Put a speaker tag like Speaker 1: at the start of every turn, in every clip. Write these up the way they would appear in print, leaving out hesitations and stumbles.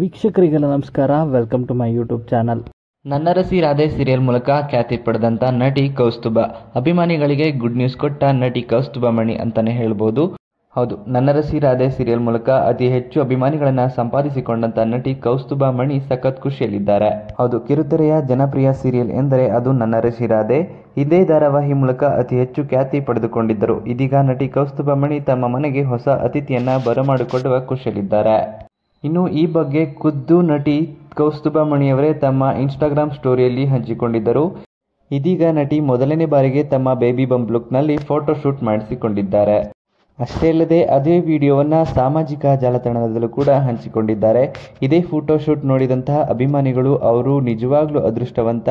Speaker 1: ವೀಕ್ಷಕರಿಗೆಲ್ಲ ನಮಸ್ಕಾರ. Welcome to my YouTube channel.
Speaker 2: Nannarasi Radhe serial ಮೂಲಕ ಖ್ಯಾತಿ ಪಡೆದಂಥ ನಟಿ ಕೌಸ್ತುಭ. ಅಭಿಮಾನಿಗಳಿಗೆ ಗುಡ್ ನ್ಯೂಸ್ ಕೊಟ್ಟ ನಟಿ ಕೌಸ್ತುಭ ಮಣಿ ಅಂತಾನೆ ಹೇಳ್ಬೋದು. ಹೌದು, ನನ್ನರಸಿ ರಾಧೆ ಸೀರಿಯಲ್ ಮೂಲಕ ಅತಿ ಹೆಚ್ಚು ಅಭಿಮಾನಿಗಳನ್ನ ಸಂಪಾದಿಸಿಕೊಂಡಂತ ನಟಿ ಕೌಸ್ತುಭ ಮಣಿ ಸಖತ್ ಖುಷಿಯಲ್ಲಿದ್ದಾರೆ. ಹೌದು, ಕಿರುತೆರೆಯ ಜನಪ್ರಿಯ ಸೀರಿಯಲ್ ಎಂದರೆ ಅದು ನನ್ನರಸಿ ರಾಧೆ. ಇದೇ ಧಾರಾವಾಹಿ ಮೂಲಕ ಅತಿ ಹೆಚ್ಚು ಖ್ಯಾತಿ ಪಡೆದುಕೊಂಡಿದ್ದರು. ಇದೀಗ ನಟಿ ಕೌಸ್ತುಭ ಮಣಿ ತಮ್ಮ ಮನೆಗೆ ಹೊಸ ಅತಿಥಿಯನ್ನ ಬರಮಾಡಿಕೊಳ್ಳುವ ಖುಷಿಯಲ್ಲಿದ್ದಾರೆ. ಇನ್ನು ಈ ಬಗ್ಗೆ ಖುದ್ದು ನಟಿ ಕೌಸ್ತುಭ ಮಣಿಯವರೇ ತಮ್ಮ ಇನ್ಸ್ಟಾಗ್ರಾಮ್ ಸ್ಟೋರಿಯಲ್ಲಿ ಹಂಚಿಕೊಂಡಿದ್ದರು. ಇದೀಗ ನಟಿ ಮೊದಲನೇ ಬಾರಿಗೆ ತಮ್ಮ ಬೇಬಿ ಬಂಪ್ ಲುಕ್ನಲ್ಲಿ ಫೋಟೋ ಶೂಟ್ ಮಾಡಿಸಿಕೊಂಡಿದ್ದಾರೆ. ಅಷ್ಟೇ ಅಲ್ಲದೆ ಅದೇ ವಿಡಿಯೋವನ್ನು ಸಾಮಾಜಿಕ ಜಾಲತಾಣದಲ್ಲೂ ಕೂಡ ಹಂಚಿಕೊಂಡಿದ್ದಾರೆ. ಇದೇ ಫೋಟೋ ಶೂಟ್ ನೋಡಿದಂತಹ ಅಭಿಮಾನಿಗಳು ಅವರು ನಿಜವಾಗ್ಲೂ ಅದೃಷ್ಟವಂತ,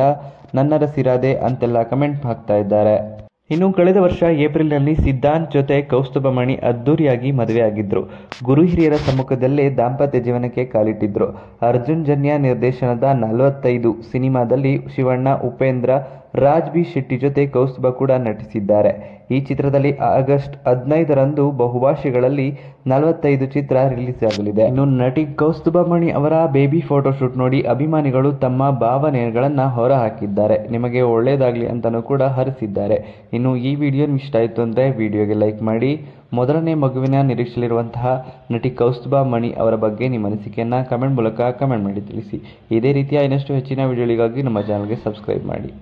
Speaker 2: ನನ್ನರಸಿ ರಾಧೆ ಅಂತೆಲ್ಲ ಕಮೆಂಟ್ ಹಾಕ್ತಾ ಇದ್ದಾರೆ. ಇನ್ನು ಕಳೆದ ವರ್ಷ ಏಪ್ರಿಲ್ನಲ್ಲಿ ಸಿದ್ಧಾಂತ್ ಜೊತೆ ಕೌಸ್ತುಭ ಮಣಿ ಅದ್ದೂರಿಯಾಗಿ ಮದುವೆಯಾಗಿದ್ರು. ಗುರು ಹಿರಿಯರ ಸಮ್ಮುಖದಲ್ಲೇ ದಾಂಪತ್ಯ ಜೀವನಕ್ಕೆ ಕಾಲಿಟ್ಟಿದ್ರು. ಅರ್ಜುನ್ ಜನ್ಯ ನಿರ್ದೇಶನದ 45 ಸಿನಿಮಾದಲ್ಲಿ ಶಿವಣ್ಣ, ಉಪೇಂದ್ರ, ರಾಜ್ ಬಿ ಶೆಟ್ಟಿ ಜೊತೆ ಕೌಸ್ತುಭ ಕೂಡ ನಟಿಸಿದ್ದಾರೆ. ಈ ಚಿತ್ರದಲ್ಲಿ ಆಗಸ್ಟ್ 15ರಂದು ಬಹುಭಾಷೆಗಳಲ್ಲಿ 45 ಚಿತ್ರ ರಿಲೀಸ್ ಆಗಲಿದೆ. ಇನ್ನು ನಟಿ ಕೌಸ್ತುಭ ಮಣಿ ಅವರ ಬೇಬಿ ಫೋಟೋ ಶೂಟ್ ನೋಡಿ ಅಭಿಮಾನಿಗಳು ತಮ್ಮ ಭಾವನೆಗಳನ್ನ ಹೊರ ಹಾಕಿದ್ದಾರೆ. ನಿಮಗೆ ಒಳ್ಳೇದಾಗ್ಲಿ ಅಂತಾನೂ ಕೂಡ ಹರಿಸಿದ್ದಾರೆ. ಇನ್ನು ಈ ವಿಡಿಯೋ ಇಷ್ಟ ಆಯಿತು ಅಂದರೆ ವಿಡಿಯೋಗೆ ಲೈಕ್ ಮಾಡಿ. ಮೊದಲನೇ ಮಗುವಿನ ನಿರೀಕ್ಷೆಯಲ್ಲಿರುವಂತಹ ನಟಿ ಕೌಸ್ತುಭ ಮಣಿ ಅವರ ಬಗ್ಗೆ ನಿಮ್ಮ ಅನಿಸಿಕೆಯನ್ನು ಕಮೆಂಟ್ ಮೂಲಕ ಕಮೆಂಟ್ ಮಾಡಿ ತಿಳಿಸಿ. ಇದೇ ರೀತಿಯ ಇನ್ನಷ್ಟು ಹೆಚ್ಚಿನ ವಿಡಿಯೋಗಳಿಗಾಗಿ ನಮ್ಮ ಚಾನಲ್ಗೆ ಸಬ್ಸ್ಕ್ರೈಬ್ ಮಾಡಿ.